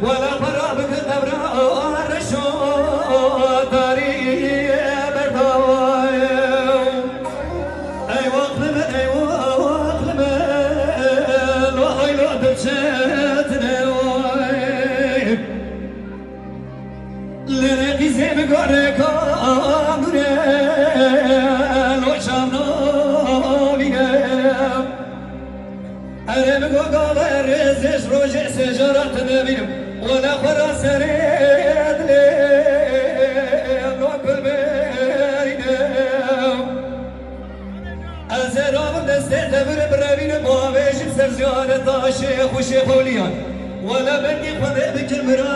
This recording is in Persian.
ولا قرابك الأبرار الشوط داري برداوي أي وقلم أي وقلم الوحي لو دبشتنا لنقي زي بقرك أمرين وشامنا بيهم أنا بقول الرزش رجع سجرة نبيهم ولا خلاص ريد لي نوكل بينهم أزرام نستعتبر برابين بوابيش بسرجان الشيخ وشيخ وليان ولا بدي خذ بك المرأة